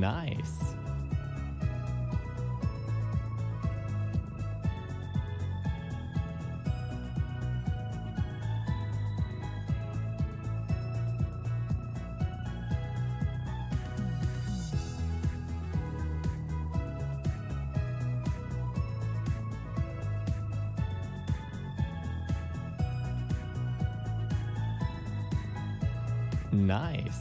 Nice. Nice.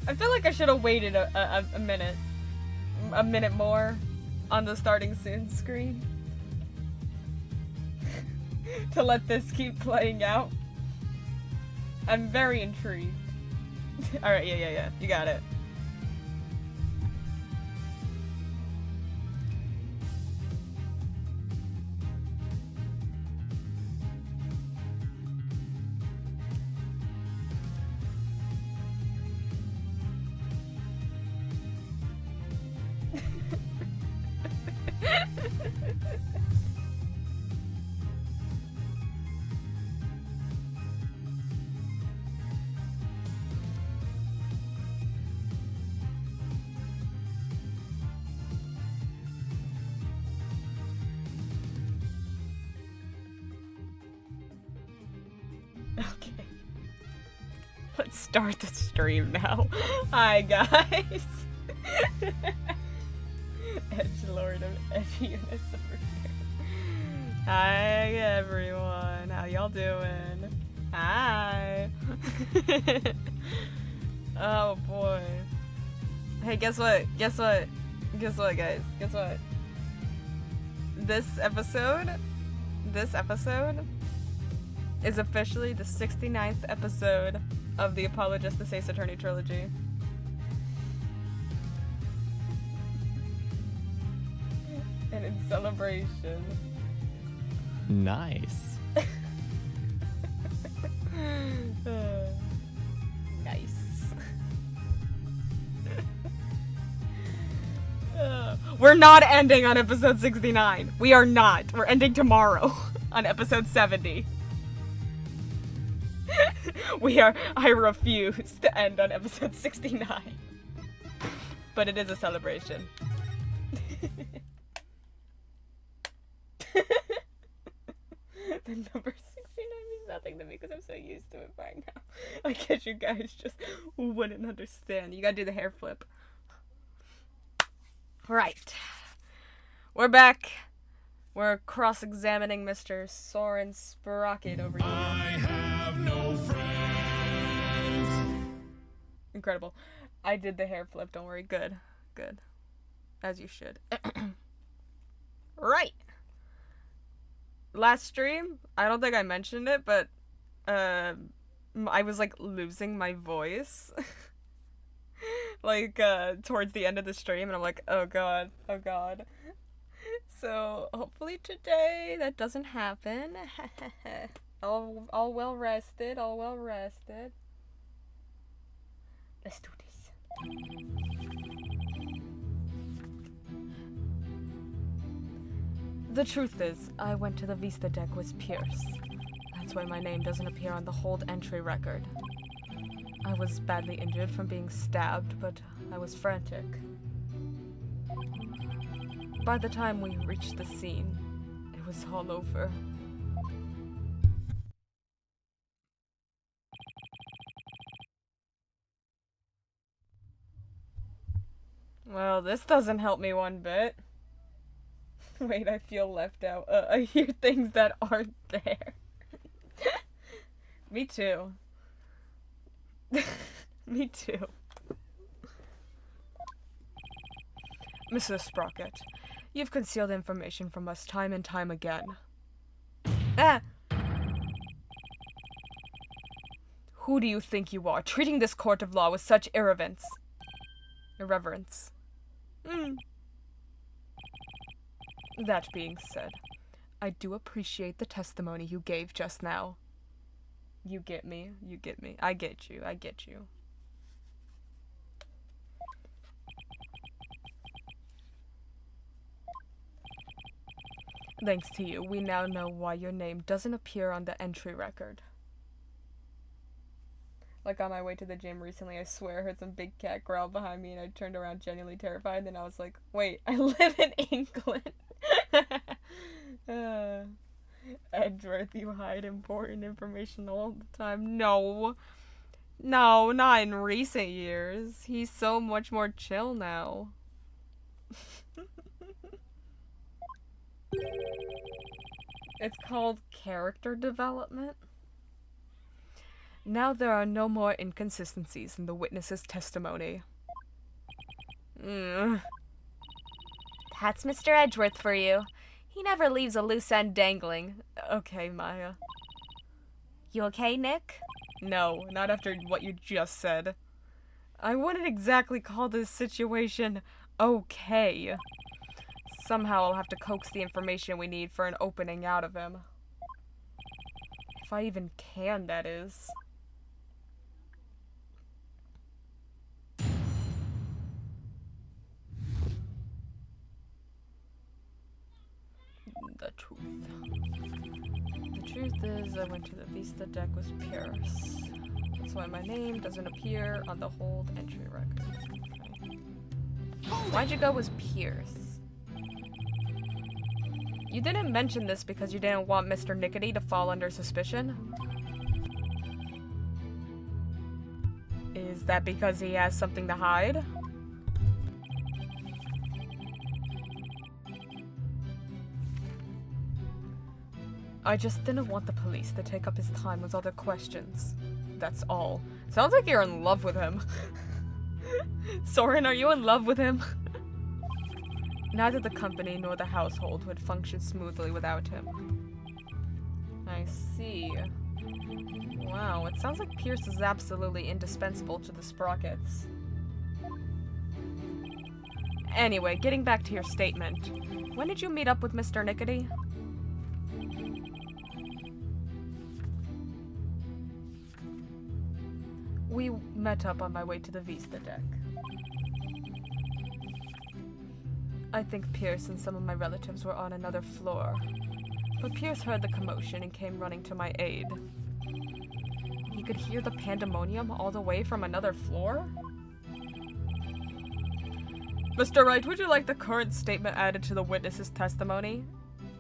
I feel like I should have waited a minute more on the starting soon screen to let this keep playing out. I'm very intrigued. Alright, yeah, you got it. Okay. Let's start the stream now. Hi, guys. Edgelord of Edginess over here. Hi, everyone. How y'all doing? Hi. Oh, boy. Hey, guess what? Guess what, guys? Guess what? This episode is officially the 69th episode of the Apollo Justice Trilogy. And in celebration. Nice. Nice. We're not ending on episode 69. We are not. We're ending tomorrow on episode 70. I refuse to end on episode 69. But it is a celebration. The number 69 means nothing to me because I'm so used to it by now. I guess you guys just wouldn't understand. You gotta do the hair flip. Right. We're back We're cross-examining Mr. Soren Sprocket over here. I have no friends. Incredible. I did the hair flip, don't worry. Good. Good. As you should. Right. Last stream, I don't think I mentioned it, but I was like losing my voice. Like towards the end of the stream, and I'm like, oh god. So hopefully today that doesn't happen. all well rested. Let's do this. The truth is, I went to the Vista deck with Pierce. That's why my name doesn't appear on the hold entry record. I was badly injured from being stabbed, but I was frantic. By the time we reached the scene, it was all over. Well, this doesn't help me one bit. Wait, I feel left out. I hear things that aren't there. Me too. Me too. Mr. Sprocket, you've concealed information from us time and time again. Ah! Who do you think you are, treating this court of law with such irreverence? That being said, I do appreciate the testimony you gave just now. You get me. I get you. Thanks to you, we now know why your name doesn't appear on the entry record. Like on my way to the gym recently, I swear I heard some big cat growl behind me and I turned around genuinely terrified, and then I was like, wait, I live in England. Edgeworth, you hide important information all the time. No, not in recent years. He's so much more chill now. It's called character development. Now there are no more inconsistencies in the witness's testimony. That's Mr. Edgeworth for you. He never leaves a loose end dangling. Okay, Maya. You okay, Nick? No, not after what you just said. I wouldn't exactly call this situation okay. Somehow I'll have to coax the information we need for an opening out of him. If I even can, that is. The truth is, I went to the Vista deck with Pierce. That's why my name doesn't appear on the hold entry record. Okay. Why'd you go with Pierce? You didn't mention this because you didn't want Mr. Nickety to fall under suspicion? Is that because he has something to hide? I just didn't want the police to take up his time with other questions. That's all. Sounds like you're in love with him. Soren, are you in love with him? Neither the company nor the household would function smoothly without him. I see. Wow, it sounds like Pierce is absolutely indispensable to the Sprockets. Anyway, getting back to your statement. When did you meet up with Mr. Nickety? We met up on my way to the Vista deck. I think Pierce and some of my relatives were on another floor, but Pierce heard the commotion and came running to my aid. He could hear the pandemonium all the way from another floor? Mr. Wright, would you like the current statement added to the witness's testimony?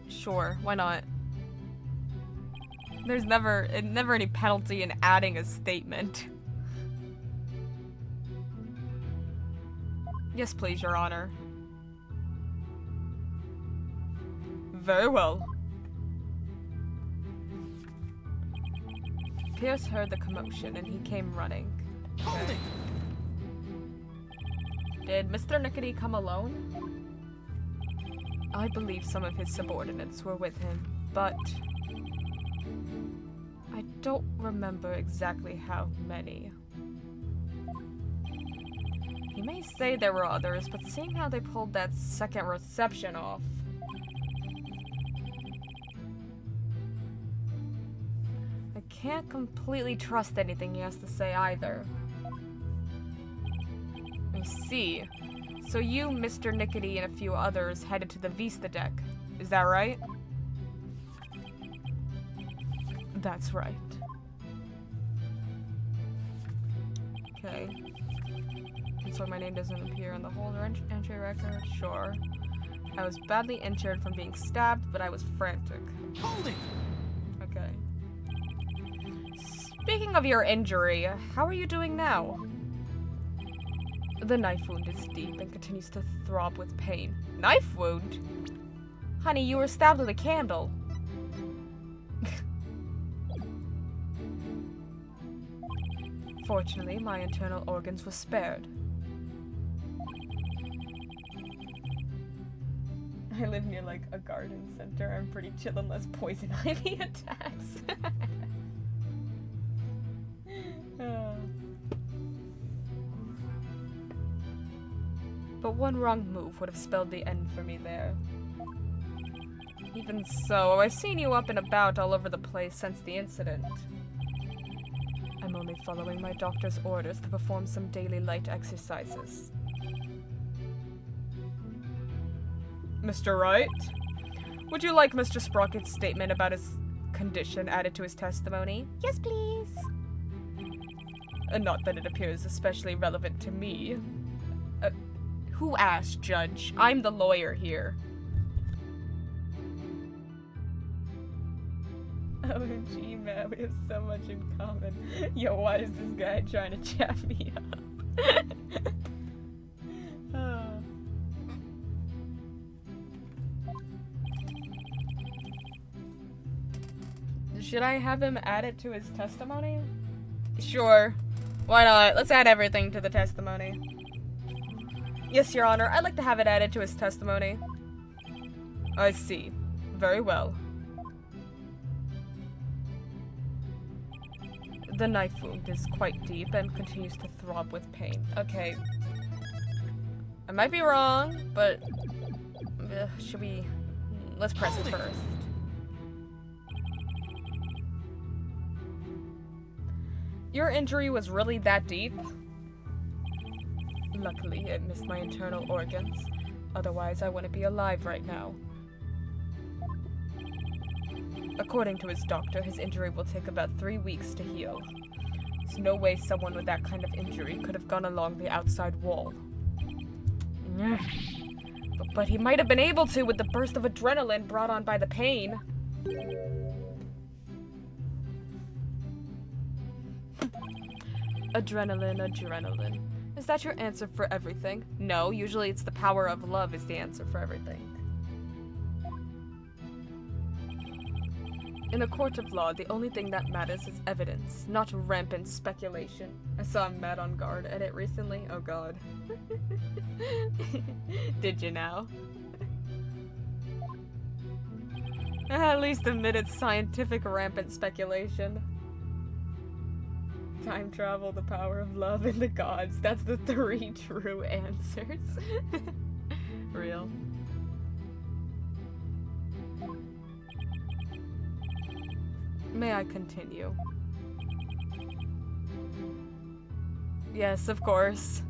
Sure, why not? There's never any penalty in adding a statement. Yes, please, Your Honor. Very well. Pierce heard the commotion and he came running. Okay. Did Mr. Nickety come alone? I believe some of his subordinates were with him, but I don't remember exactly how many. He may say there were others, but seeing how they pulled that second reception off, I can't completely trust anything he has to say either. I see. So you, Mr. Nickety, and a few others headed to the Vista deck. Is that right? That's right. Okay. And so my name doesn't appear on the holder entry record? Sure. I was badly injured from being stabbed, but I was frantic. Holding! Okay. Speaking of your injury, how are you doing now? The knife wound is deep and continues to throb with pain. Knife wound? Honey, you were stabbed with a candle. Fortunately, my internal organs were spared. I live near, like, a garden center. I'm pretty chill unless poison ivy attacks. But one wrong move would have spelled the end for me there. Even so, I've seen you up and about all over the place since the incident. I'm only following my doctor's orders to perform some daily light exercises. Mr. Wright? Would you like Mr. Sprocket's statement about his condition added to his testimony? Yes, please. Not that it appears especially relevant to me. Who asked, Judge? I'm the lawyer here. OMG, man, we have so much in common. Yo, why is this guy trying to chat me up? Should I have him add it to his testimony? Sure. Why not? Let's add everything to the testimony. Yes, Your Honor. I'd like to have it added to his testimony. I see. Very well. The knife wound is quite deep and continues to throb with pain. Okay. I might be wrong, but should we... Let's press it first. Your injury was really that deep? Luckily, it missed my internal organs. Otherwise, I wouldn't be alive right now. According to his doctor, his injury will take about 3 weeks to heal. There's no way someone with that kind of injury could have gone along the outside wall. But he might have been able to with the burst of adrenaline brought on by the pain. Adrenaline. Is that your answer for everything? No, usually it's the power of love is the answer for everything. In a court of law, the only thing that matters is evidence, not rampant speculation. I saw a Mad on Guard edit recently. Oh god. Did you now? At least admit it's scientific rampant speculation. Time travel, the power of love, and the gods. That's the 3 true answers. Real. May I continue? Yes, of course.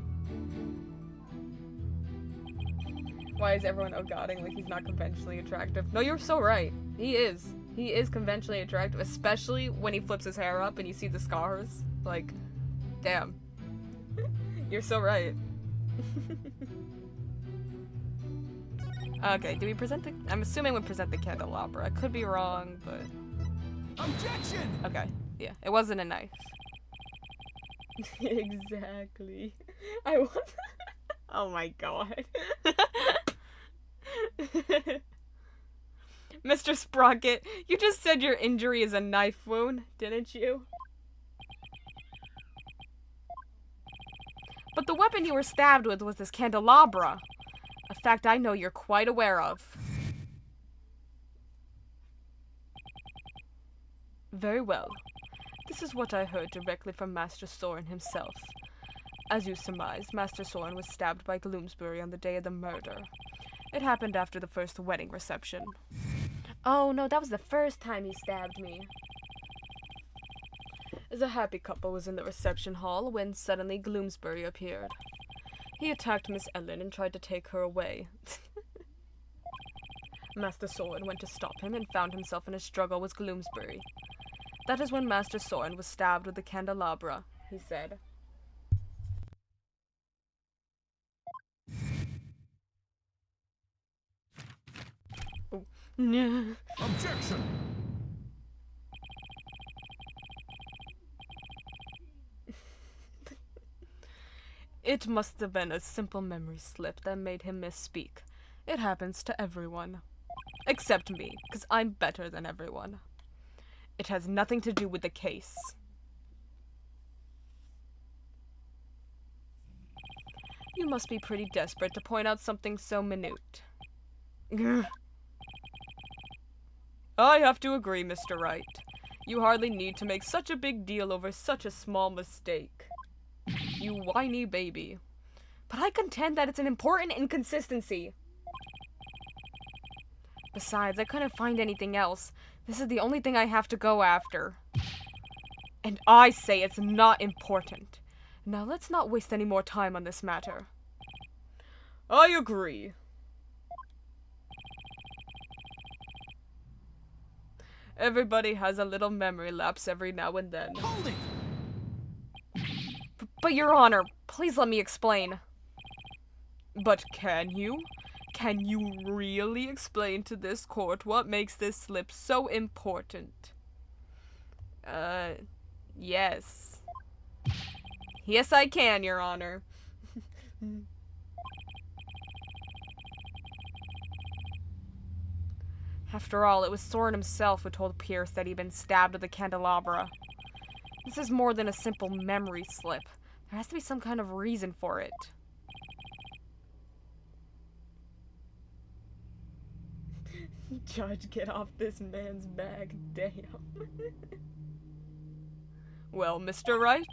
Why is everyone oh-godding like he's not conventionally attractive? No, you're so right. He is. He is conventionally attractive, especially when he flips his hair up and you see the scars. Like, damn. You're so right. Okay, do we present the... I'm assuming we present the candelabra. I could be wrong, but... Objection! Okay, yeah. It wasn't a knife. Exactly. I want... Oh my god. Mr. Sprocket, you just said your injury is a knife wound, didn't you? But the weapon you were stabbed with was this candelabra. A fact I know you're quite aware of. Very well. This is what I heard directly from Master Soren himself. As you surmised, Master Soren was stabbed by Gloomsbury on the day of the murder. It happened after the first wedding reception. Oh no, that was the first time he stabbed me. The happy couple was in the reception hall when suddenly Gloomsbury appeared. He attacked Miss Ellen and tried to take her away. Master Soren went to stop him and found himself in a struggle with Gloomsbury. That is when Master Soren was stabbed with the candelabra, he said. Oh. Objection! It must have been a simple memory slip that made him misspeak. It happens to everyone. Except me, because I'm better than everyone. It has nothing to do with the case. You must be pretty desperate to point out something so minute. I have to agree, Mr. Wright. You hardly need to make such a big deal over such a small mistake. You whiny baby. But I contend that it's an important inconsistency. Besides, I couldn't find anything else. This is the only thing I have to go after. And I say it's not important. Now let's not waste any more time on this matter. I agree. Everybody has a little memory lapse every now and then. Hold it! But Your Honor, please let me explain. But can you? Can you really explain to this court what makes this slip so important? Yes. Yes, I can, Your Honor. After all, it was Soren himself who told Pierce that he'd been stabbed with a candelabra. This is more than a simple memory slip. There has to be some kind of reason for it. Judge, get off this man's back, damn. Well, Mr. Wright,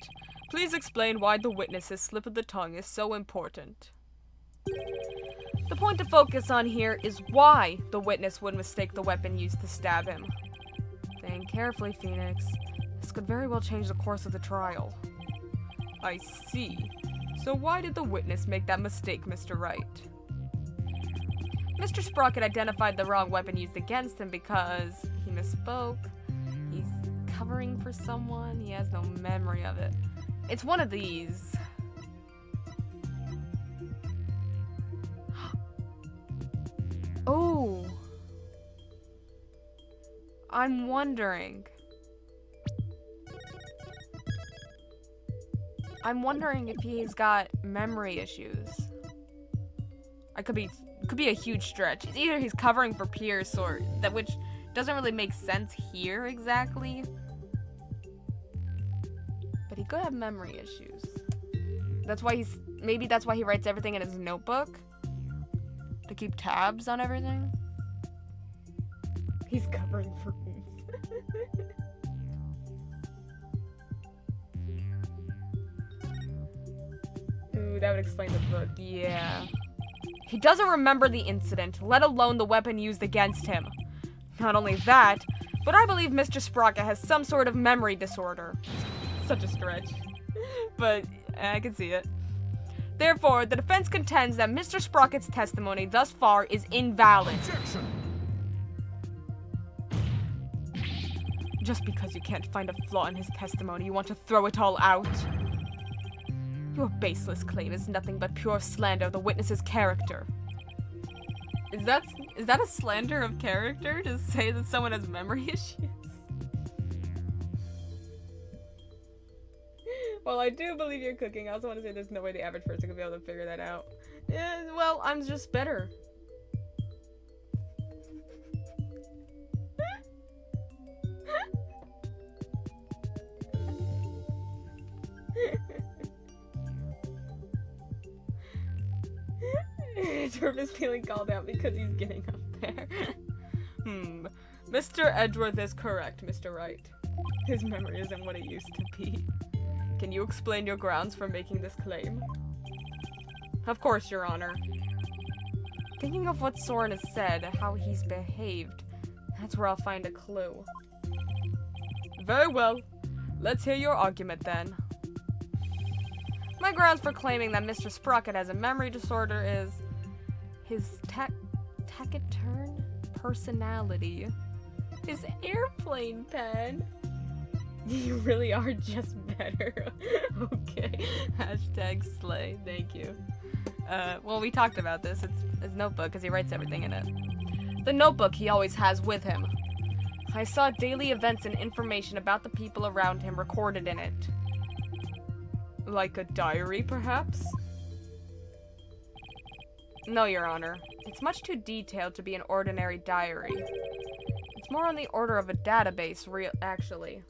please explain why the witness's slip of the tongue is so important. The point to focus on here is why the witness would mistake the weapon used to stab him. Think carefully, Phoenix. This could very well change the course of the trial. I see. So why did the witness make that mistake, Mr. Wright? Mr. Sprocket identified the wrong weapon used against him because he misspoke. He's covering for someone. He has no memory of it. It's one of these. Oh. I'm wondering if he's got memory issues. It could be a huge stretch. It's either he's covering for Pierce or that, which doesn't really make sense here exactly. But he could have memory issues. Maybe that's why he writes everything in his notebook. To keep tabs on everything. He's covering for Pierce. Ooh, that would explain the book. Yeah. He doesn't remember the incident, let alone the weapon used against him. Not only that, but I believe Mr. Sprocket has some sort of memory disorder. Such a stretch. But I can see it. Therefore, the defense contends that Mr. Sprocket's testimony thus far is invalid. Objection! Just because you can't find a flaw in his testimony, you want to throw it all out? Your baseless claim is nothing but pure slander of the witness's character. Is that a slander of character to say that someone has memory issues? Well, I do believe you're cooking. I also want to say there's no way the average person could be able to figure that out. Well, I'm just better. Edgeworth is feeling called out because he's getting up there. Mr. Edgeworth is correct, Mr. Wright. His memory isn't what it used to be. Can you explain your grounds for making this claim? Of course, Your Honor. Thinking of what Soren has said, how he's behaved, that's where I'll find a clue. Very well. Let's hear your argument then. My grounds for claiming that Mr. Sprocket has a memory disorder is his taciturn personality. His airplane pen. You really are just better. Okay. Hashtag slay. Thank you. Well, we talked about this. It's his notebook, because he writes everything in it. The notebook he always has with him. I saw daily events and information about the people around him recorded in it. Like a diary, perhaps? No, Your Honor. It's much too detailed to be an ordinary diary. It's more on the order of a database, actually.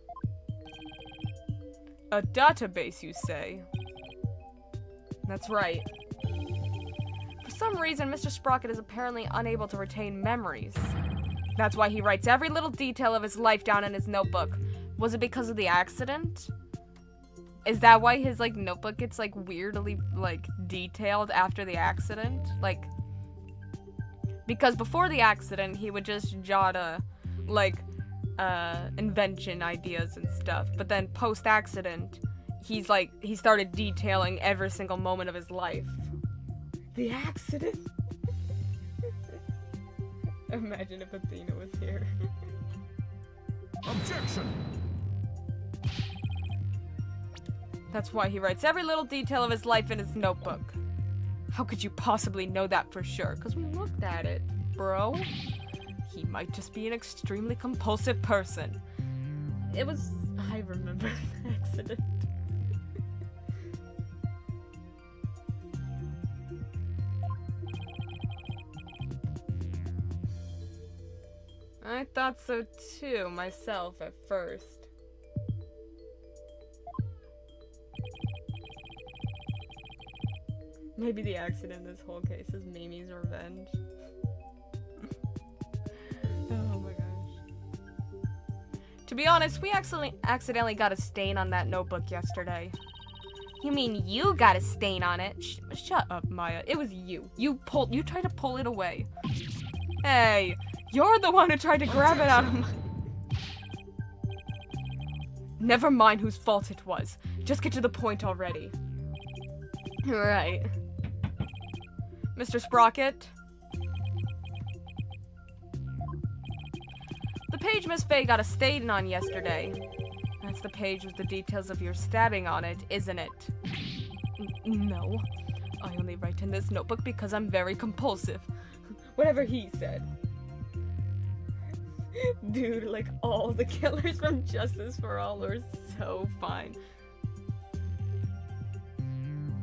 A database, you say? That's right. For some reason, Mr. Sprocket is apparently unable to retain memories. That's why he writes every little detail of his life down in his notebook. Was it because of the accident? Is that why his, like, notebook gets, like, weirdly, like, detailed after the accident? Like, because before the accident, he would just jot, invention ideas and stuff. But then post-accident, he started detailing every single moment of his life. The accident? Imagine if Athena was here. Objection! That's why he writes every little detail of his life in his notebook. How could you possibly know that for sure? Because we looked at it, bro. He might just be an extremely compulsive person. I remember the accident. I thought so too, myself, at first. Maybe the accident in this whole case is Mimi's revenge. Oh my gosh. To be honest, we accidentally got a stain on that notebook yesterday. You mean you got a stain on it? Shut up, Maya. It was you. You tried to pull it away. Hey, you're the one who tried to grab it out of my... Never mind whose fault it was. Just get to the point already. Right. Mr. Sprocket? The page Miss Faye got a stain on yesterday. That's the page with the details of your stabbing on it, isn't it? No. I only write in this notebook because I'm very compulsive. Whatever he said. Dude, like, all the killers from Justice for All are so fine.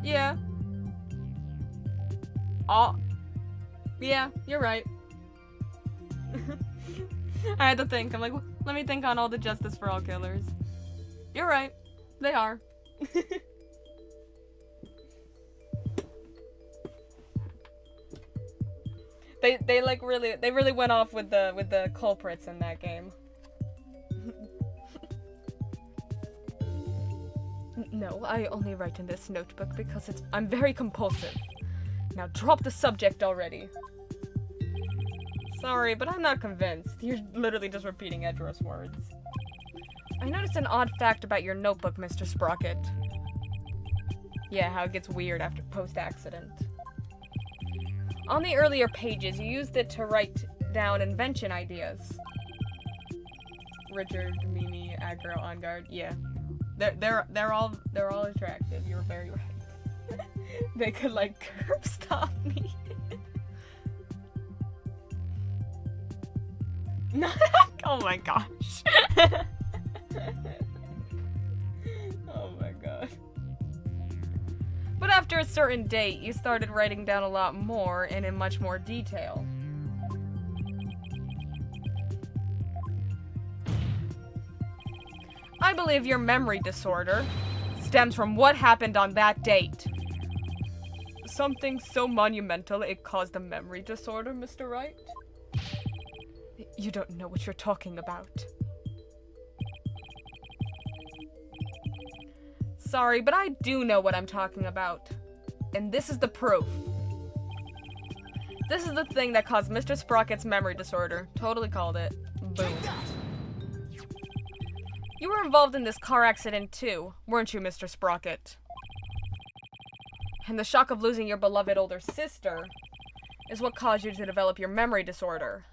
Yeah. Oh. Yeah, you're right. I had to think. I'm like, let me think on all the Justice for All killers. You're right. They are. They really went off with the culprits in that game. No, I only write in this notebook because I'm very compulsive. Now drop the subject already. Sorry, but I'm not convinced. You're literally just repeating Edgeworth's words. I noticed an odd fact about your notebook, Mr. Sprocket. Yeah, how it gets weird after post-accident. On the earlier pages, you used it to write down invention ideas. Richard, Mimi, Aggro, On Guard, yeah. They're all attractive. You're very right. They could like curb stop me. Oh my gosh. Oh my god. But after a certain date, you started writing down a lot more and in much more detail. I believe your memory disorder stems from what happened on that date. something so monumental it caused a memory disorder, Mr. Wright? You don't know what you're talking about. Sorry, but I do know what I'm talking about. And this is the proof. This is the thing that caused Mr. Sprocket's memory disorder. Totally called it. Boom. You were involved in this car accident too, weren't you, Mr. Sprocket? And the shock of losing your beloved older sister is what caused you to develop your memory disorder.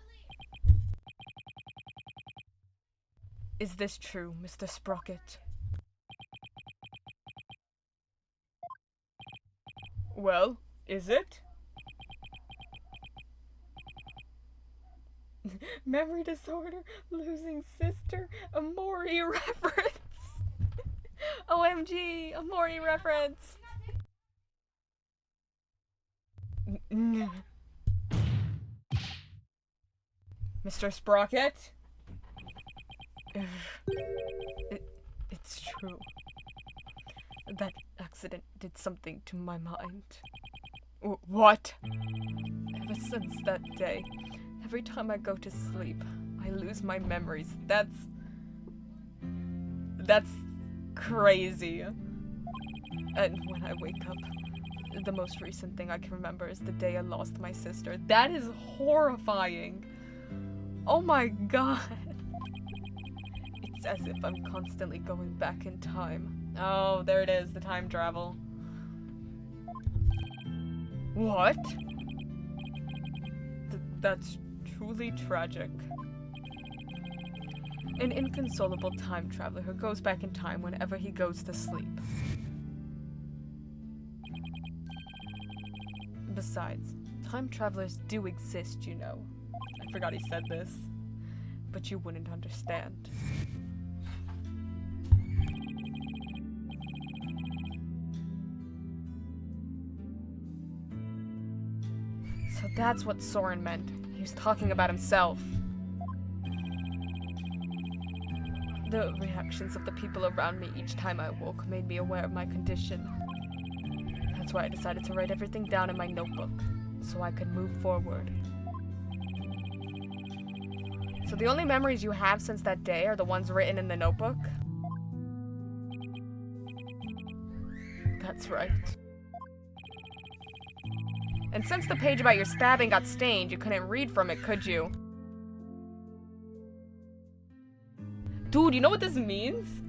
Is this true, Mr. Sprocket? Well, is it? Memory disorder, losing sister, a Maury reference. OMG, a Maury reference. Mr. Sprocket? It's true. That accident did something to my mind. What? Ever since that day, every time I go to sleep, I lose my memories. That's crazy. And when I wake up, the most recent thing I can remember is the day I lost my sister. That is horrifying. Oh my god. It's as if I'm constantly going back in time. Oh, there it is, the time travel. What? That's truly tragic. An inconsolable time traveler who goes back in time whenever he goes to sleep. Besides, time travelers do exist, you know. I forgot he said this, but you wouldn't understand. So that's what Soren meant. He was talking about himself. The reactions of the people around me each time I woke made me aware of my condition. That's why I decided to write everything down in my notebook, so I could move forward. So the only memories you have since that day are the ones written in the notebook? That's right. And since the page about your stabbing got stained, you couldn't read from it, could you? Dude, you know what this means?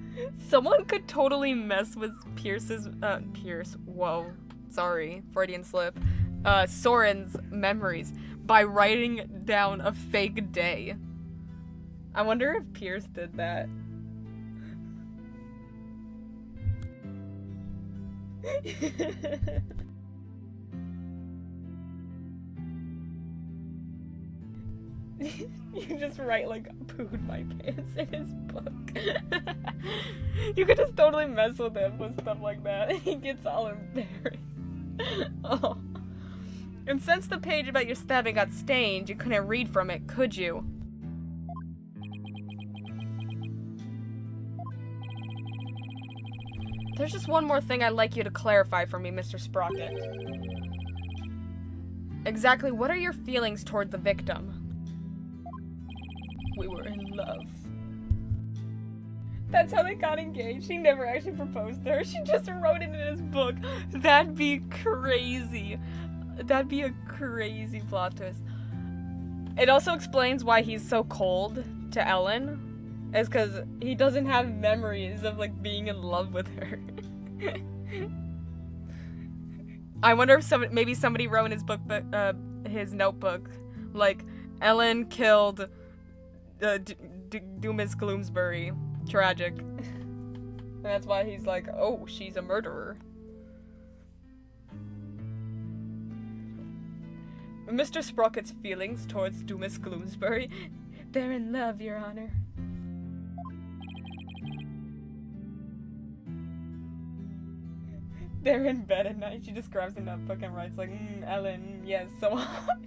Someone could totally mess with Freudian slip. Soren's memories by writing down a fake day. I wonder if Pierce did that. You just write like "pooed my pants" in his book. You could just totally mess with him with stuff like that. He gets all embarrassed. Oh. And since the page about your stabbing got stained, you couldn't read from it, could you? There's just one more thing I'd like you to clarify for me, Mr. Sprocket. Exactly what are your feelings toward the victim? We were in love. That's how they got engaged. He never actually proposed to her. She just wrote it in his book. That'd be crazy. That'd be a crazy plot twist. It also explains why he's so cold to Ellen. It's because he doesn't have memories of, like, being in love with her. I wonder if maybe somebody wrote in his book, his notebook, like, Ellen killed Dumas Gloomsbury. Tragic. And that's why he's like, oh, she's a murderer. Mr. Sprocket's feelings towards Dumas Gloomsbury, they're in love, Your Honor. They're in bed at night. She just grabs a notebook and writes like, Ellen, yes, so hot.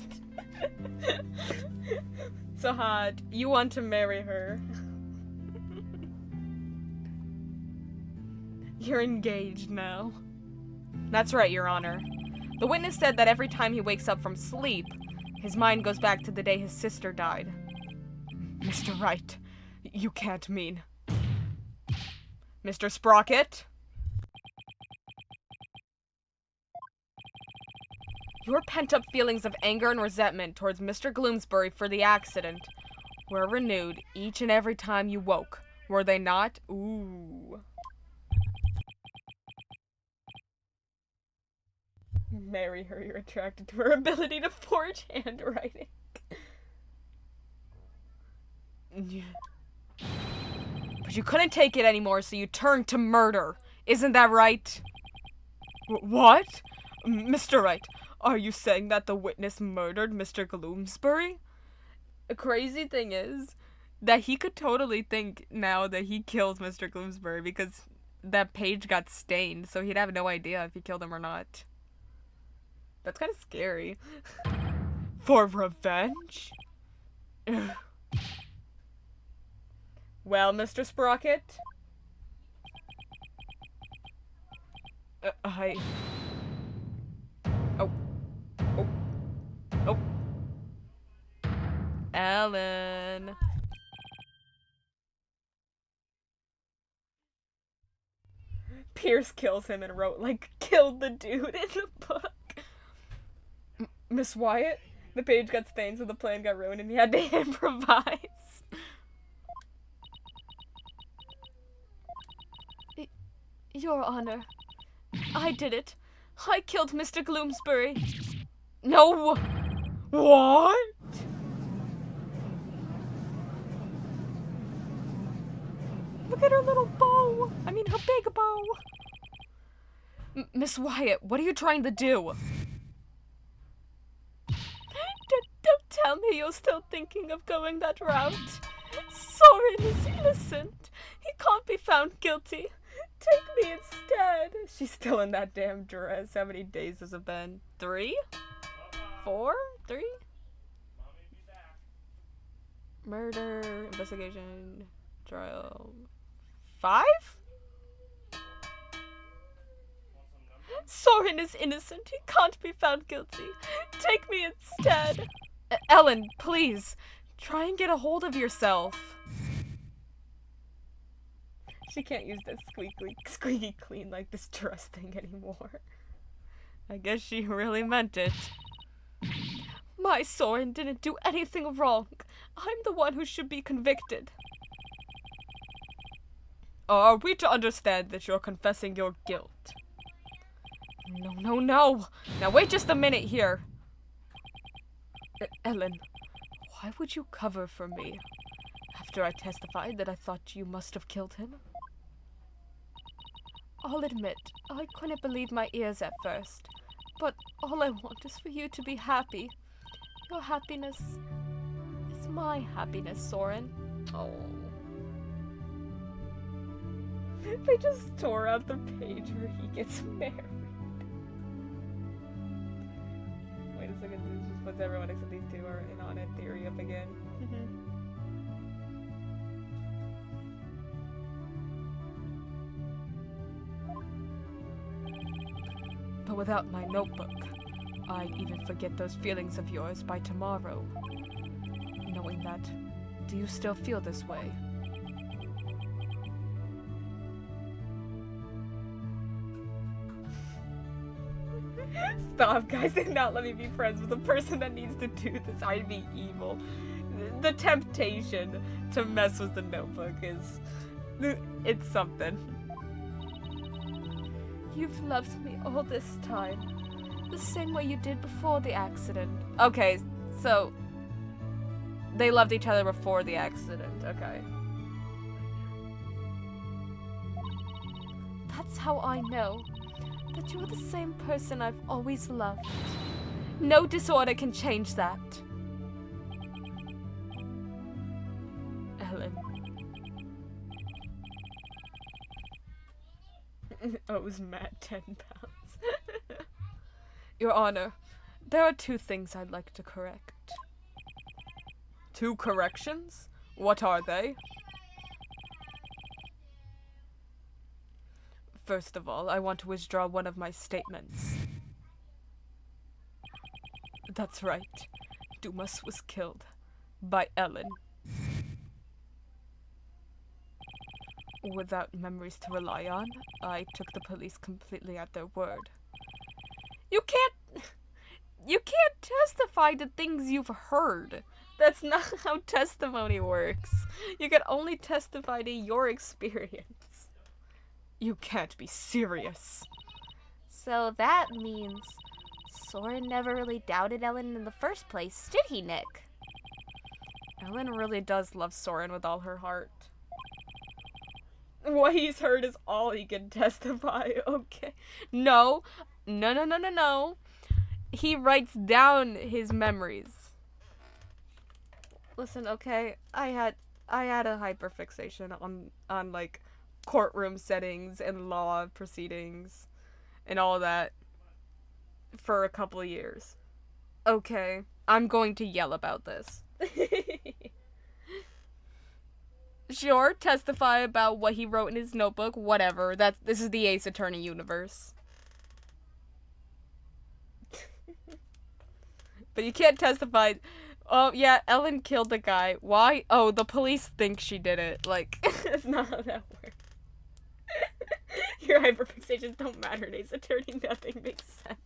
So hot. You want to marry her. You're engaged now. That's right, Your Honor. The witness said that every time he wakes up from sleep, his mind goes back to the day his sister died. Mr. Wright, you can't mean... Mr. Sprocket? Your pent-up feelings of anger and resentment towards Mr. Gloomsbury for the accident were renewed each and every time you woke, were they not? Ooh. Marry her, you're attracted to her ability to forge handwriting. But you couldn't take it anymore, so you turned to murder. Isn't that right? What? Mr. Wright, are you saying that the witness murdered Mr. Gloomsbury? The crazy thing is that he could totally think now that he killed Mr. Gloomsbury because that page got stained, so he'd have no idea if he killed him or not. That's kind of scary. For revenge? Well, Mr. Sprocket? Oh. Oh. Ellen. Pierce kills him and wrote, like, killed the dude in the book. Miss Wyatt? The page got stained, so the plan got ruined and he had to improvise. Your Honor, I did it. I killed Mr. Gloomsbury. No! What? Look at her little bow. I mean, her big bow. Miss Wyatt, what are you trying to do? Don't tell me you're still thinking of going that route. Soren is innocent. He can't be found guilty. Take me instead. She's still in that damn dress. How many days has it been? 3? 4? 3? Murder, investigation, trial. 5? Soren is innocent. He can't be found guilty. Take me instead. Ellen, please. Try and get a hold of yourself. She can't use that squeaky clean like this dress thing anymore. I guess she really meant it. My Soren didn't do anything wrong. I'm the one who should be convicted. Are we to understand that you're confessing your guilt? No. Now wait just a minute here. Ellen, why would you cover for me? After I testified that I thought you must have killed him? I'll admit, I couldn't believe my ears at first. But all I want is for you to be happy. Your happiness is my happiness, Soren. Oh. They just tore out the page where he gets married. Wait a second, this just puts everyone except these two are in on it theory up again. But without my notebook, I'd even forget those feelings of yours by tomorrow. Knowing that, do you still feel this way? Stop, guys. Do not let me be friends with the person that needs to do this. I'd be evil. The temptation to mess with the notebook is... it's something. You've loved me all this time. The same way you did before the accident. Okay, so... they loved each other before the accident. Okay. That's how I know that you're the same person I've always loved. No disorder can change that. Ellen. Oh, it was mad 10 pounds. Your Honor, there are 2 things I'd like to correct. 2 corrections? What are they? First of all, I want to withdraw one of my statements. That's right. Dumas was killed by Ellen. Without memories to rely on, I took the police completely at their word. You can't testify to things you've heard. That's not how testimony works. You can only testify to your experience. You can't be serious. So that means Soren never really doubted Ellen in the first place, did he, Nick? Ellen really does love Soren with all her heart. What he's heard is all he can testify, okay? No. He writes down his memories. Listen, okay, I had a hyperfixation on like courtroom settings and law proceedings and all that for a couple of years. Okay, I'm going to yell about this. Sure, testify about what he wrote in his notebook, whatever. This is the Ace Attorney universe. But you can't testify. Oh, yeah, Ellen killed the guy. Why? Oh, the police think she did it. Like, that's not how that works. Your hyperfixations don't matter, Ace Attorney. Nothing makes sense.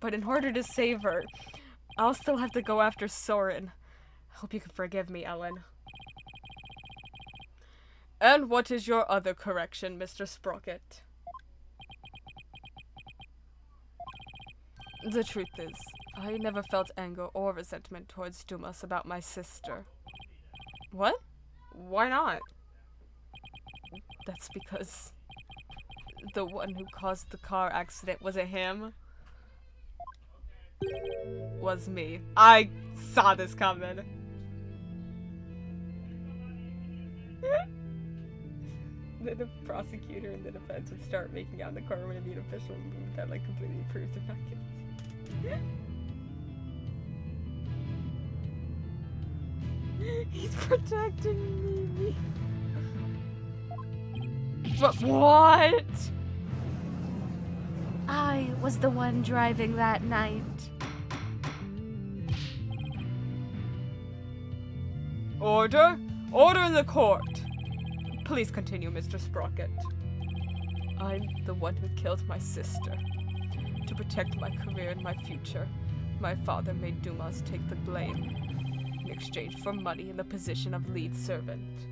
But in order to save her, I'll still have to go after Soren. Hope you can forgive me, Ellen. And what is your other correction, Mr. Sprocket? The truth is, I never felt anger or resentment towards Dumas about my sister. What? Why not? That's because the one who caused the car accident wasn't him. Was me. I saw this coming. Then the prosecutor and the defense would start making out in the courtroom and the official move that like completely proves they're not guilty. He's protecting me. But what? I was the one driving that night. Order? Order in the court. Please continue, Mr. Sprocket. I'm the one who killed my sister. To protect my career and my future, my father made Dumas take the blame in exchange for money and the position of lead servant.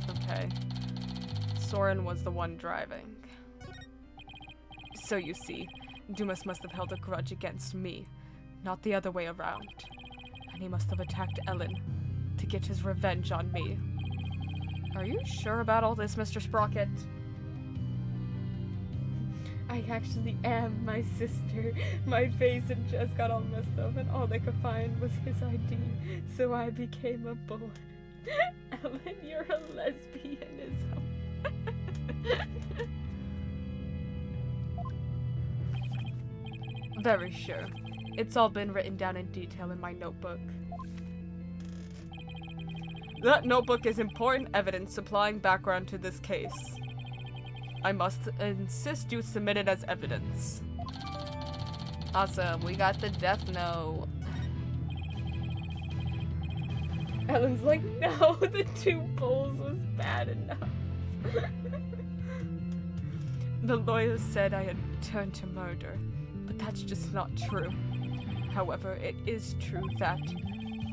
Okay. Soren was the one driving. So you see, Dumas must have held a grudge against me, not the other way around. And he must have attacked Ellen to get his revenge on me. Are you sure about all this, Mr. Sprocket? I actually am my sister. My face and chest got all messed up and all they could find was his ID, so I became a boy. Ellen, you're a lesbianism. Very sure. It's all been written down in detail in my notebook. That notebook is important evidence supplying background to this case. I must insist you submit it as evidence. Awesome, we got the death note. Ellen's like, no, the 2 bulls was bad enough. The lawyer said I had turned to murder, but that's just not true. However, it is true that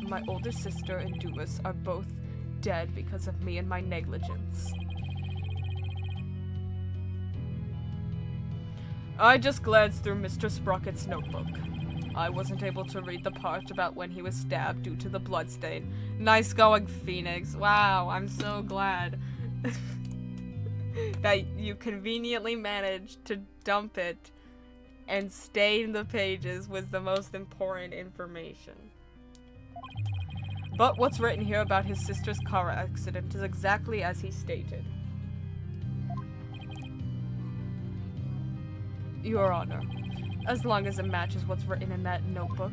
my older sister and Dumas are both dead because of me and my negligence. I just glanced through Mr. Sprocket's notebook. I wasn't able to read the part about when he was stabbed due to the bloodstain. Nice going, Phoenix. Wow, I'm so glad that you conveniently managed to dump it and stain the pages was the most important information. But what's written here about his sister's car accident is exactly as he stated. Your Honor, as long as it matches what's written in that notebook,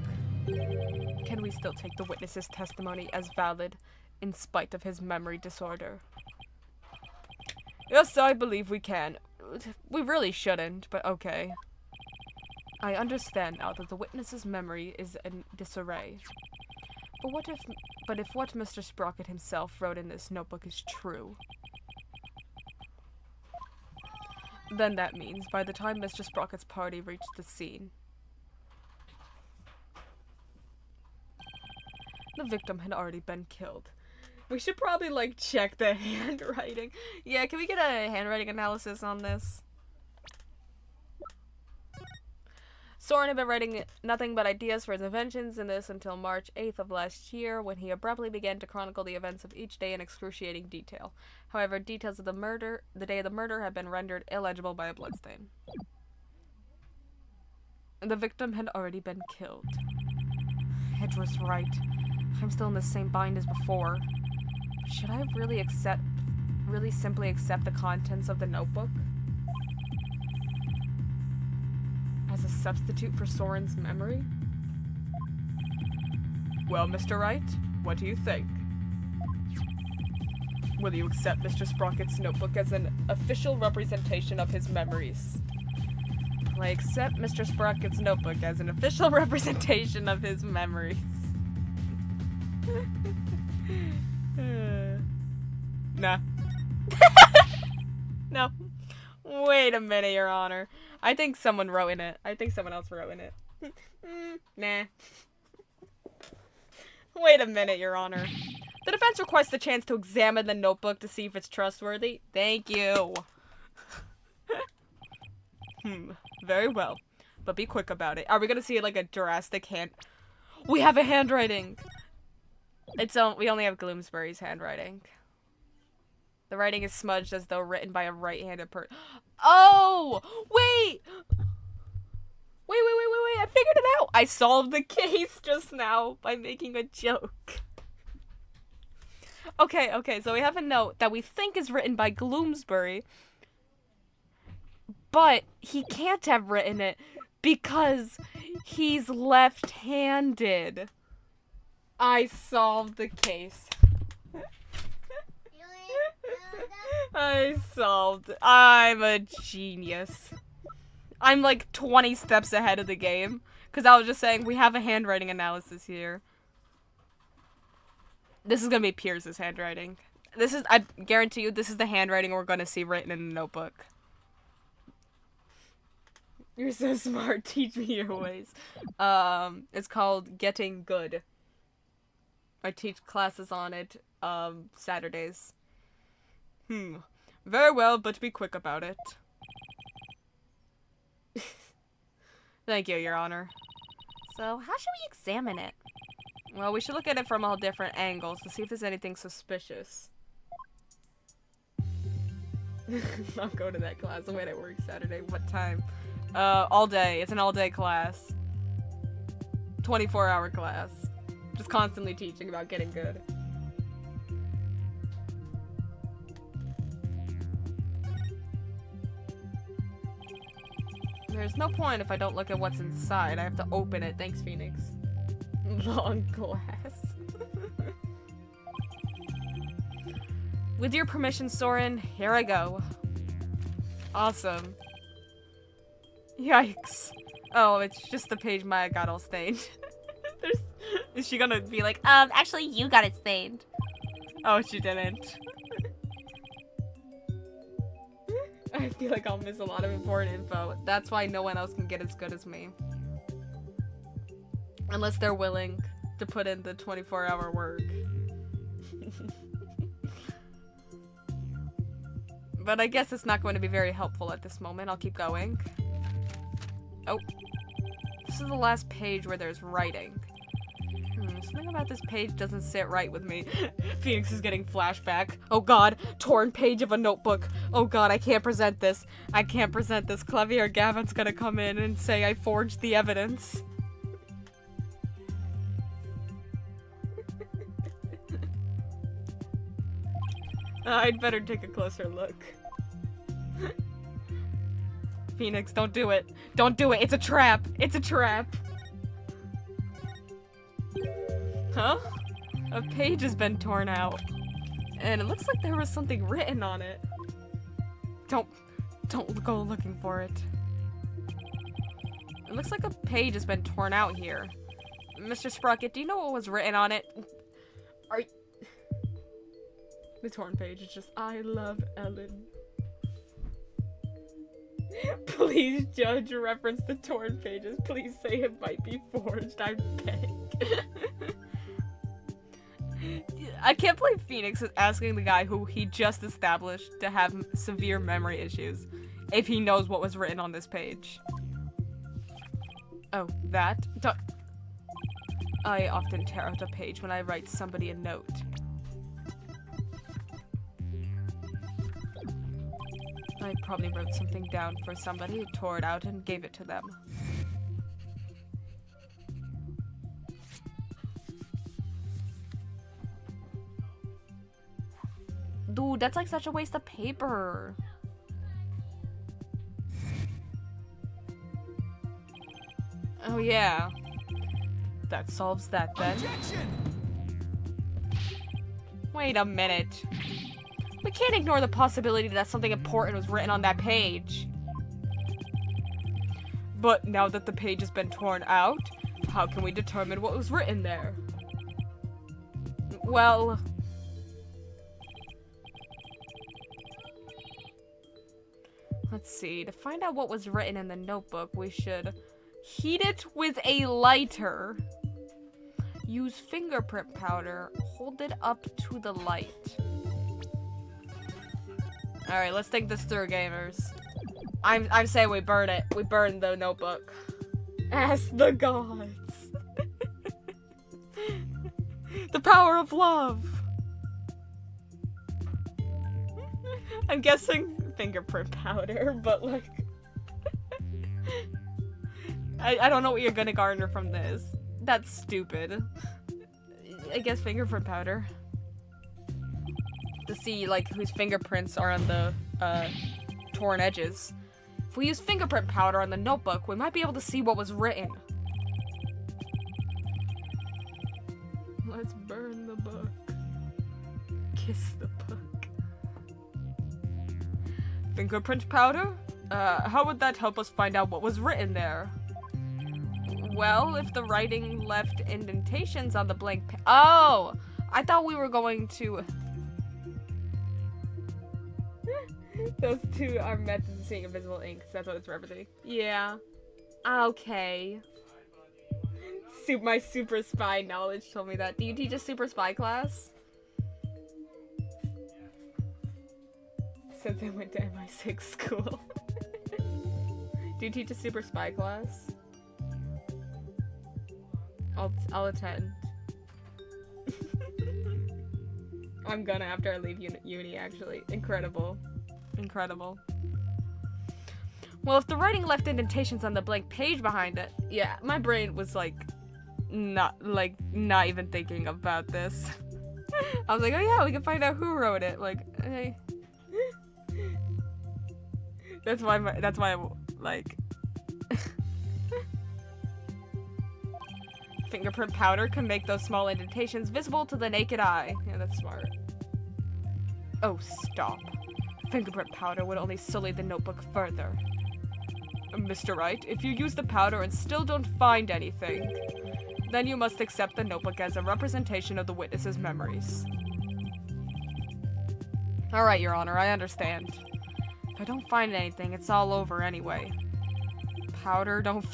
can we still take the witness's testimony as valid in spite of his memory disorder? Yes, I believe we can. We really shouldn't, but okay. I understand now that the witness's memory is in disarray. But if what Mr. Sprocket himself wrote in this notebook is true, then that means by the time Mr. Sprocket's party reached the scene, the victim had already been killed. We should probably, like, check the handwriting. Yeah, can we get a handwriting analysis on this? Soren had been writing nothing but ideas for his inventions in this until March 8th of last year, when he abruptly began to chronicle the events of each day in excruciating detail. However, details of the day of the murder, had been rendered illegible by a bloodstain. The victim had already been killed. Hedge was right. I'm still in the same bind as before. Should I really simply accept the contents of the notebook as a substitute for Soren's memory? Well, Mr. Wright, what do you think? Will you accept Mr. Sprocket's notebook as an official representation of his memories? Will I accept Mr. Sprocket's notebook as an official representation of his memories? Nah. No. Wait a minute, Your Honor. I think someone wrote in it. I think someone else wrote in it. Nah. Wait a minute, Your Honor. The defense requests the chance to examine the notebook to see if it's trustworthy. Thank you. Very well. But be quick about it. Are we gonna see like a drastic hand? We have a handwriting! We only have Gloomsbury's handwriting. The writing is smudged as though written by a right-handed person. Oh! Wait! Wait, I figured it out! I solved the case just now by making a joke. Okay, so we have a note that we think is written by Gloomsbury, but he can't have written it because he's left-handed. I solved the case. I'm a genius. I'm like 20 steps ahead of the game. Because I was just saying, we have a handwriting analysis here. This is going to be Pierce's handwriting. I guarantee you, this is the handwriting we're going to see written in the notebook. You're so smart. Teach me your ways. It's called Getting Good. I teach classes on it, Saturdays. Very well, but be quick about it. Thank you, Your Honor. So, how should we examine it? Well, we should look at it from all different angles to see if there's anything suspicious. I'll go to that class. I'm at work Saturday. What time? All day. It's an all-day class. 24-hour class. Just constantly teaching about getting good. There's no point if I don't look at what's inside. I have to open it. Thanks, Phoenix. Long glass. With your permission, Soren, here I go. Awesome. Yikes. Oh, it's just the page Maya got all stained. Is she gonna be like, actually you got it stained. Oh, she didn't. I feel like I'll miss a lot of important info. That's why no one else can get as good as me. Unless they're willing to put in the 24-hour work. But I guess it's not going to be very helpful at this moment. I'll keep going. Oh. This is the last page where there's writing. Something about this page doesn't sit right with me. Phoenix is getting flashback. Oh god, torn page of a notebook. Oh god, I can't present this. I can't present this. Clevy or Gavin's gonna come in and say I forged the evidence. I'd better take a closer look. Phoenix, don't do it. Don't do it. It's a trap. It's a trap. Huh? A page has been torn out. And it looks like there was something written on it. Don't go looking for it. It looks like a page has been torn out here. Mr. Sprocket, do you know what was written on it? The torn page is just, I love Ellen. Please, Judge, reference the torn pages. Please say it might be forged. I beg. I can't believe Phoenix is asking the guy who he just established to have severe memory issues if he knows what was written on this page. Oh, that? I often tear out a page when I write somebody a note. I probably wrote something down for somebody, tore it out, and gave it to them. Dude, that's like such a waste of paper. Oh yeah. That solves that then. Objection! Wait a minute. We can't ignore the possibility that something important was written on that page. But now that the page has been torn out, how can we determine what was written there? Well... let's see. To find out what was written in the notebook, we should heat it with a lighter. Use fingerprint powder. Hold it up to the light. Alright, let's think this through, gamers. I'm saying we burn it. We burn the notebook. Ask the gods. The power of love. I'm guessing fingerprint powder, but like... I don't know what you're gonna garner from this. That's stupid. I guess fingerprint powder. To see, like, whose fingerprints are on the, torn edges. If we use fingerprint powder on the notebook, we might be able to see what was written. Let's burn the book. Kiss the book. Fingerprint powder? How would that help us find out what was written there? Well, if the writing left indentations on the blank oh! I thought we were going to... Those two are methods of seeing invisible ink, so that's what it's referencing. Yeah. Okay. My super spy knowledge told me that. Do you teach a super spy class? Since I went to MI6 school. Do you teach a super spy class? I'll attend. I'm gonna after I leave uni, actually. Incredible. Incredible. Well, if the writing left indentations on the blank page behind it, yeah, my brain was like, not even thinking about this. I was like, oh yeah, we can find out who wrote it. Like, hey. That's why like, fingerprint powder can make those small indentations visible to the naked eye. Yeah, that's smart. Oh, stop. Fingerprint powder would only sully the notebook further. Mr. Wright, if you use the powder and still don't find anything, then you must accept the notebook as a representation of the witness's memories. Alright, Your Honor, I understand. If I don't find anything, it's all over anyway. Powder, don't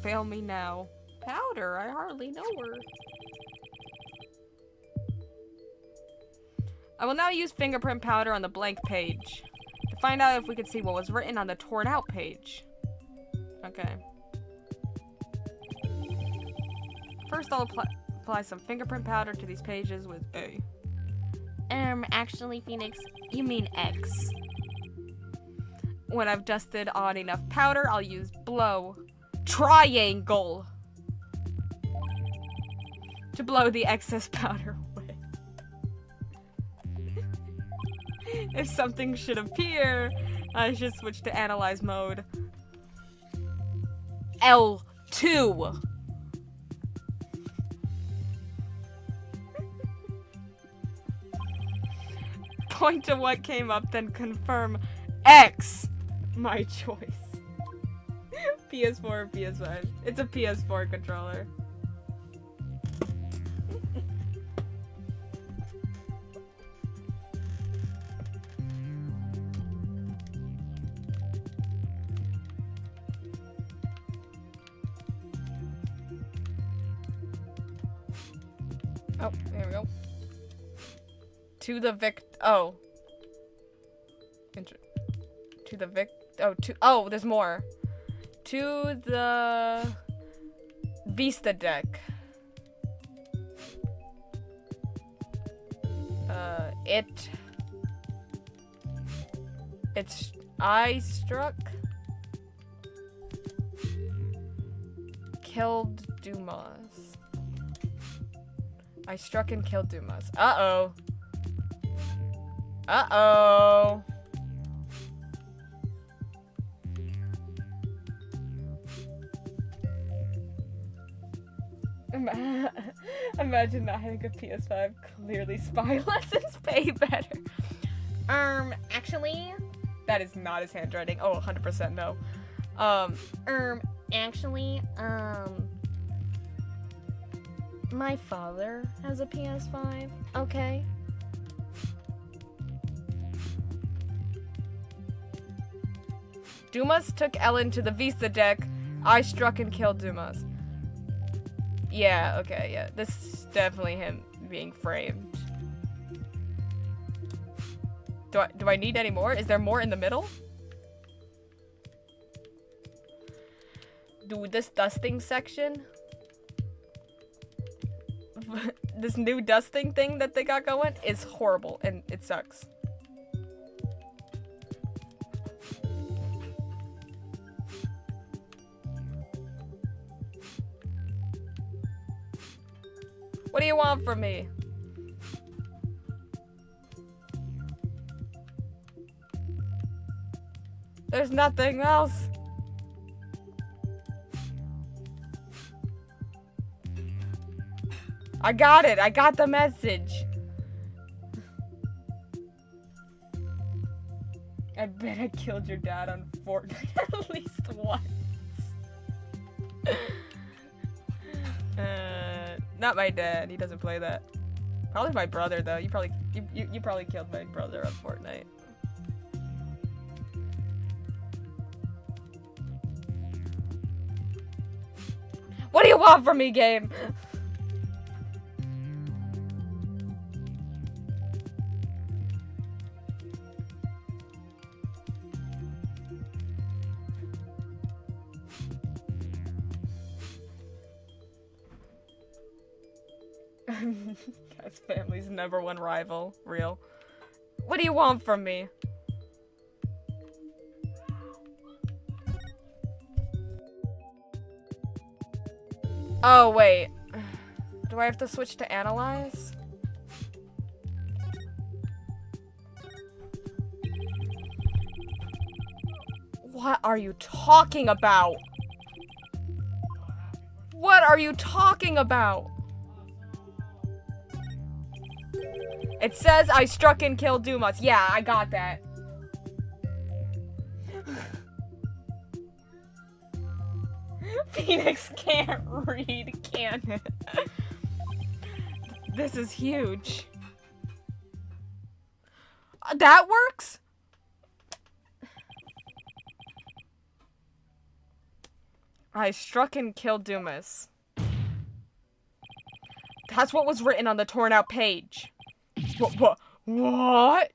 fail me now. Powder, I hardly know her. I will now use fingerprint powder on the blank page to find out if we can see what was written on the torn out page. Okay. First, I'll apply some fingerprint powder to these pages with A. Actually, Phoenix, you mean X. When I've dusted on enough powder, I'll use blow triangle to blow the excess powder away. If something should appear, I should switch to analyze mode. L2. Point to what came up, then confirm X! My choice. PS4 or PS5. It's a PS4 controller. Oh, there we go. To the oh. To the oh, there's more. To the Vista deck. I struck, killed Dumas. I struck and killed Dumas. Uh-oh. Uh-oh. Imagine not having a PS5. Clearly spy lessons pay better. Actually, that is not his handwriting. Oh, 100% no. Actually, my father has a PS5, okay? Dumas took Ellen to the Vista deck. I struck and killed Dumas. Yeah, okay, yeah. This is definitely him being framed. Do I need any more? Is there more in the middle? Dude, this dusting section. This new dusting thing that they got going is horrible and it sucks. What do you want from me? There's nothing else. I got it. I got the message. I bet I killed your dad on Fortnite at least once. Not my dad. He doesn't play that. Probably my brother though. You probably killed my brother on Fortnite. What do you want from me, game? Guy's family's #1 rival. Real. What do you want from me? Oh, wait. Do I have to switch to analyze? What are you talking about? What are you talking about? It says I struck and killed Dumas. Yeah, I got that. Phoenix can't read, can it? This is huge. That works? I struck and killed Dumas. That's what was written on the torn out page. What?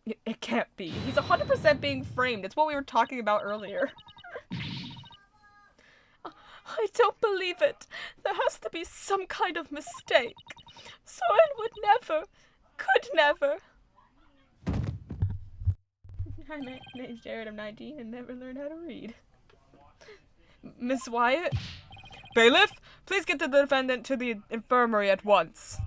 It can't be. He's 100% being framed. It's what we were talking about earlier. I don't believe it. There has to be some kind of mistake. Soren would never, could never. Hi, my name's Jared. I'm 19 and never learned how to read. Miss Wyatt? Bailiff, please get the defendant to the infirmary at once.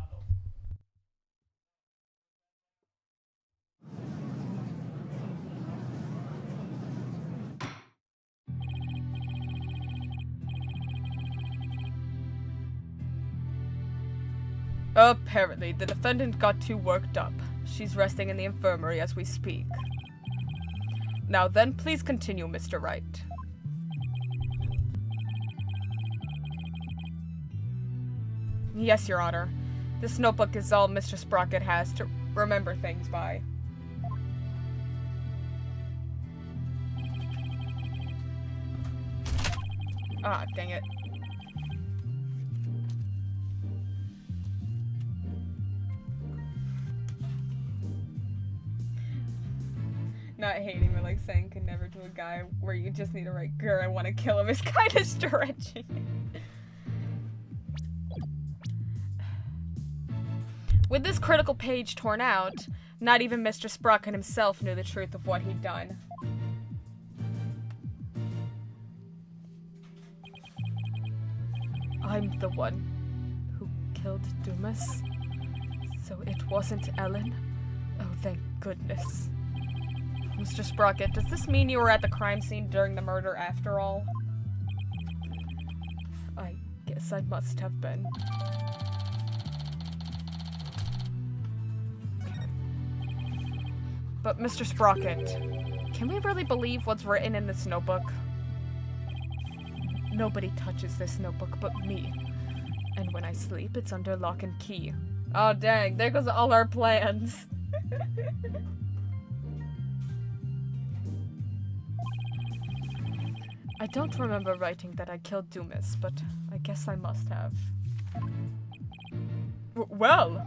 Apparently, the defendant got too worked up. She's resting in the infirmary as we speak. Now then, please continue, Mr. Wright. Yes, Your Honor. This notebook is all Mr. Sprocket has to remember things by. Ah, dang it. Not hating or like saying could never to a guy where you just need to write, girl, I want to kill him is kind of stretching. With this critical page torn out, not even Mr. Sprocket himself knew the truth of what he'd done. I'm the one who killed Dumas. So it wasn't Ellen? Oh, thank goodness. Mr. Sprocket, does this mean you were at the crime scene during the murder after all? I guess I must have been. But Mr. Sprocket, can we really believe what's written in this notebook? Nobody touches this notebook but me. And when I sleep, it's under lock and key. Oh dang, there goes all our plans. I don't remember writing that I killed Dumas, but I guess I must have. Well,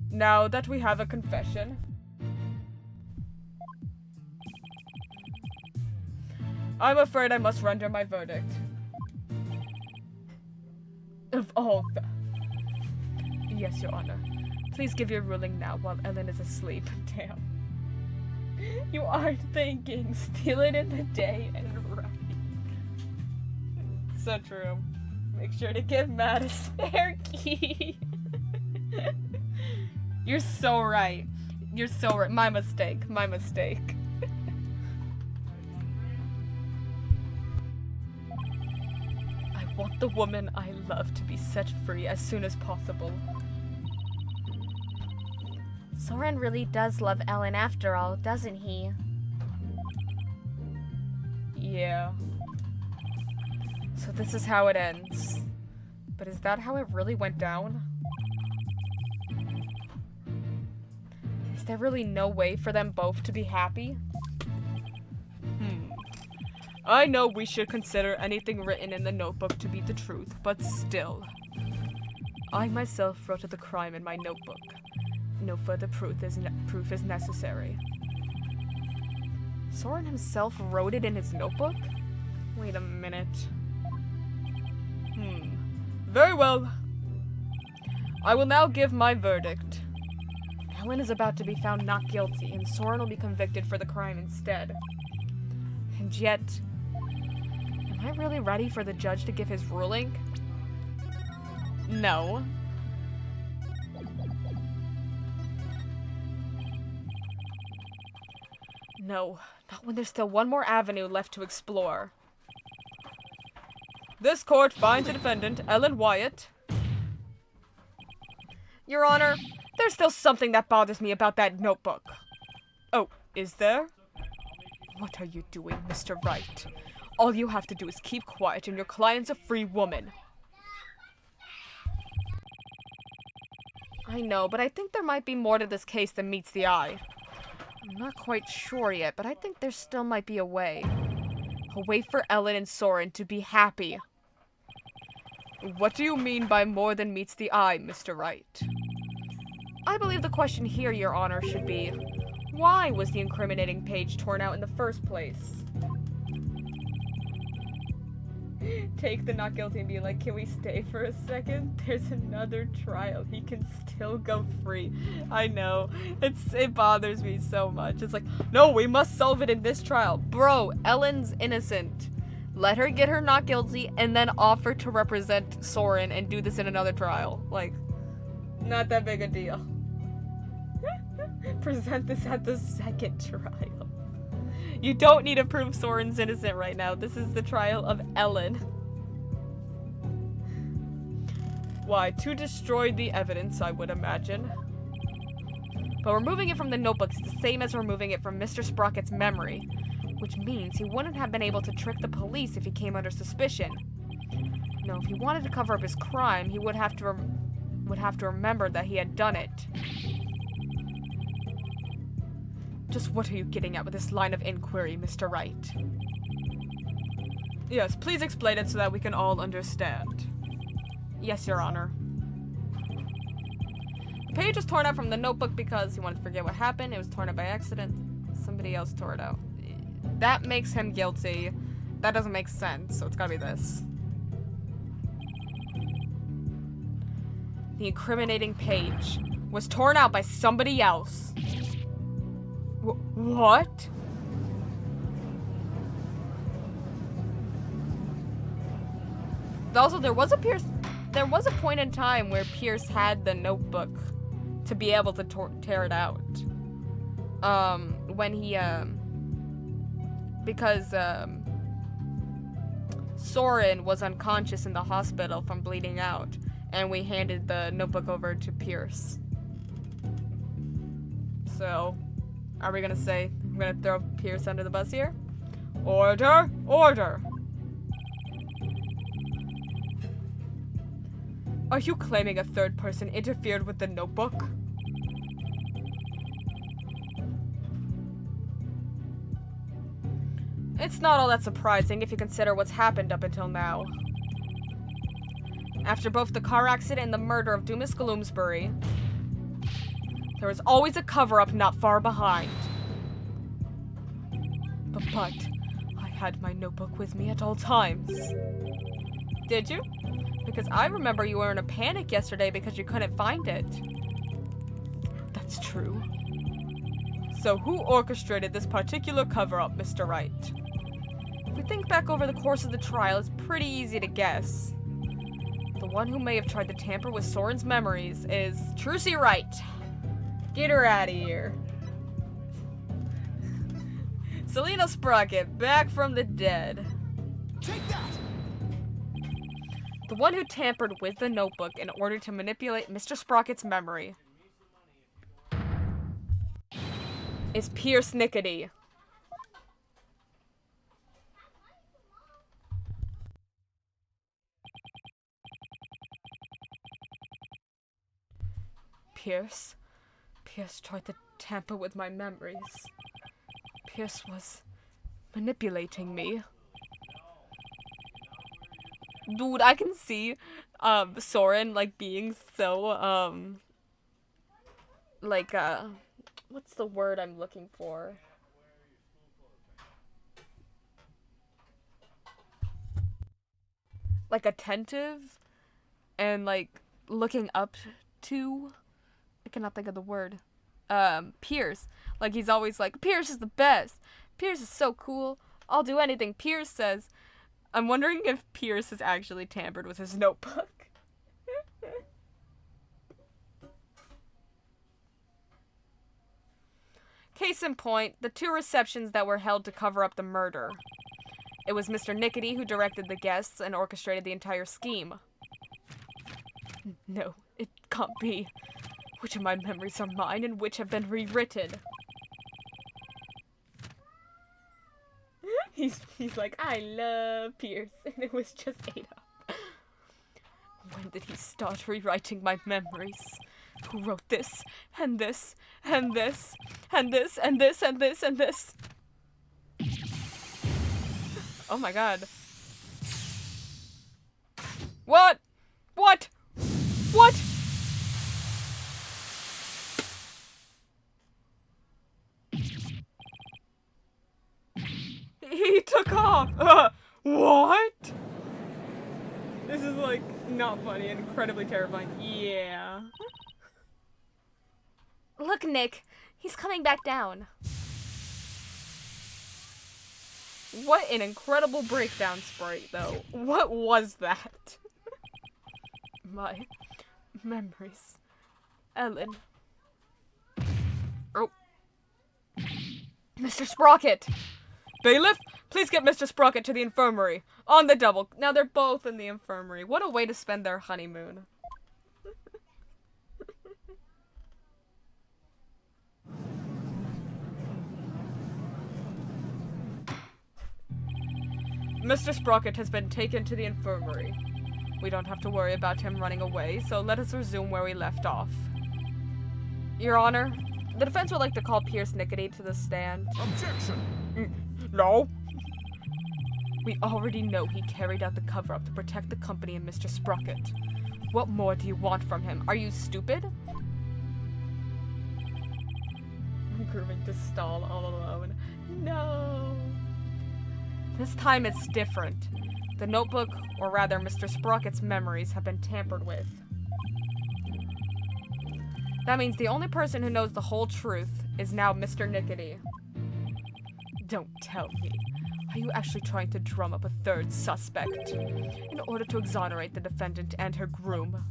now that we have a confession, I'm afraid I must render my verdict. Of all the... Yes, Your Honor. Please give your ruling now while Ellen is asleep. Damn. You aren't thinking. Steal it in the day and write. So true. Make sure to give Matt a spare key. You're so right. You're so right. My mistake. My mistake. I want the woman I love to be set free as soon as possible. Soren really does love Ellen after all, doesn't he? Yeah. So this is how it ends. But is that how it really went down? Is there really no way for them both to be happy? I know we should consider anything written in the notebook to be the truth, but still. I myself wrote the crime in my notebook. No further proof is necessary. Soren himself wrote it in his notebook? Wait a minute. Very well. I will now give my verdict. Ellen is about to be found not guilty, and Soren will be convicted for the crime instead. And yet, am I really ready for the judge to give his ruling? No. No, not when there's still one more avenue left to explore. This court finds the defendant, Ellen Wyatt. Your Honor, there's still something that bothers me about that notebook. Oh, is there? What are you doing, Mr. Wright? All you have to do is keep quiet and your client's a free woman. I know, but I think there might be more to this case than meets the eye. I'm not quite sure yet, but I think there still might be a way. A way for Ellen and Soren to be happy. What do you mean by more than meets the eye, Mr. Wright? I believe the question here, Your Honor, should be, why was the incriminating page torn out in the first place? Take the not guilty and be like, can we stay for a second? There's another trial. He can still go free. I know. It bothers me so much. It's like, no, we must solve it in this trial. Bro, Ellen's innocent. Let her get her not guilty and then offer to represent Soren and do this in another trial. Like, not that big a deal. Present this at the second trial. You don't need to prove Soren's innocent right now. This is the trial of Ellen. Why, to destroy the evidence, I would imagine. But removing it from the notebook is the same as removing it from Mr. Sprocket's memory, which means he wouldn't have been able to trick the police if he came under suspicion. No, if he wanted to cover up his crime, he would have to remember that he had done it. Just what are you getting at with this line of inquiry, Mr. Wright? Yes, please explain it so that we can all understand. Yes, Your Honor. The page was torn out from the notebook because he wanted to forget what happened. It was torn out by accident. Somebody else tore it out. That makes him guilty. That doesn't make sense, so it's gotta be this. The incriminating page was torn out by somebody else. What? Also, there was a point in time where Pierce had the notebook to be able to tear it out. When he, because, Soren was unconscious in the hospital from bleeding out, and we handed the notebook over to Pierce. So, are we gonna say, I'm gonna throw Pierce under the bus here? Order! Order! Are you claiming a third person interfered with the notebook? It's not all that surprising if you consider what's happened up until now. After both the car accident and the murder of Dumas Gloomsbury, there was always a cover-up not far behind. But I had my notebook with me at all times. Did you? Because I remember you were in a panic yesterday because you couldn't find it. That's true. So who orchestrated this particular cover-up, Mr. Wright? If we think back over the course of the trial, it's pretty easy to guess. The one who may have tried to tamper with Soren's memories is Trucy Wright. Get her out of here. Selena Sprocket, back from the dead. Take that! The one who tampered with the notebook in order to manipulate Mr. Sprocket's memory is Pierce Nickety. Pierce tried to tamper with my memories. Pierce was manipulating me. Dude, I can see Soren like being so what's the word I'm looking for? Like attentive and like looking up to, I cannot think of the word. Pierce. Like he's always like, Pierce is the best. Pierce is so cool. I'll do anything Pierce says. I'm wondering if Pierce has actually tampered with his notebook. Case in point, the two receptions that were held to cover up the murder. It was Mr. Nickety who directed the guests and orchestrated the entire scheme. No, it can't be. Which of my memories are mine and which have been rewritten? He's like, I love Pierce, and it was just ate up. When did he start rewriting my memories? Who wrote this, and this, and this, and this, and this, and this, and this? Oh my god. What? What? What? He took off! What? This is like not funny and incredibly terrifying. Yeah. Look, Nick. He's coming back down. What an incredible breakdown sprite, though. What was that? My memories. Ellen. Oh. Mr. Sprocket! Bailiff, please get Mr. Sprocket to the infirmary. On the double. Now they're both in the infirmary. What a way to spend their honeymoon. Mr. Sprocket has been taken to the infirmary. We don't have to worry about him running away, so let us resume where we left off. Your Honor, the defense would like to call Pierce Nickety to the stand. Objection! No. We already know he carried out the cover-up to protect the company and Mr. Sprocket. What more do you want from him? Are you stupid? I'm grooming to stall all alone. No. This time it's different. The notebook, or rather Mr. Sprocket's memories, have been tampered with. That means the only person who knows the whole truth is now Mr. Nickety. Don't tell me. Are you actually trying to drum up a third suspect in order to exonerate the defendant and her groom?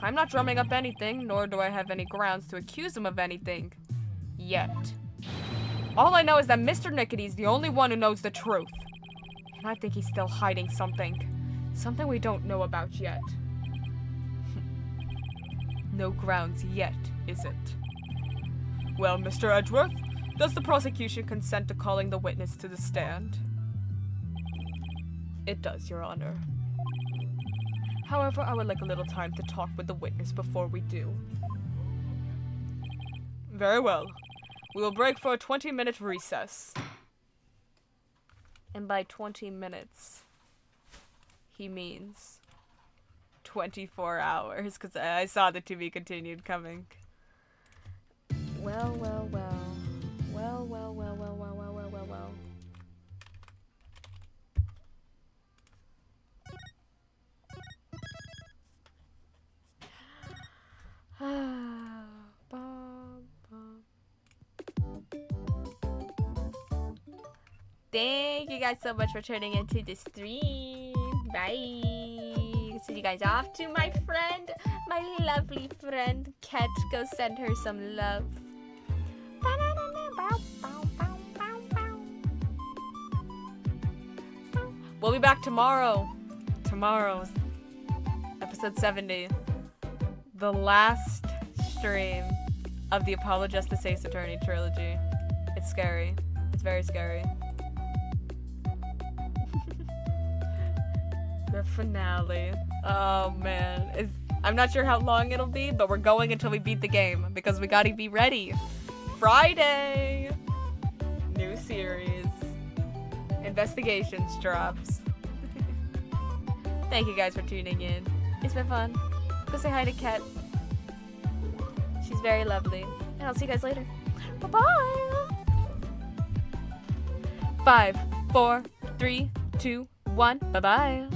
I'm not drumming up anything, nor do I have any grounds to accuse him of anything. Yet. All I know is that Mr. Nickety is the only one who knows the truth. And I think he's still hiding something. Something we don't know about yet. No grounds yet, is it? Well, Mr. Edgeworth, does the prosecution consent to calling the witness to the stand? It does, Your Honor. However, I would like a little time to talk with the witness before we do. Very well. We will break for a 20-minute recess. And by 20 minutes, he means 24 hours, because I saw the to be continued coming. Well, well, well. Well, well, well, well, well, well, well, well, well. Thank you guys so much for turning into the stream. Bye. Send you guys off to my friend, my lovely friend Ket. Go send her some love. We'll be back tomorrow. Tomorrow's episode 70. The last stream of the Apollo Justice Attorney Trilogy. It's scary. It's very scary. The finale. Oh man. I'm not sure how long it'll be, but we're going until we beat the game because we gotta be ready. Friday! New series. Investigations drops. Thank you guys for tuning in. It's been fun. Go say hi to Ket. She's very lovely. And I'll see you guys later. Bye-bye! 5, 4, 3, 2, 1. Bye-bye.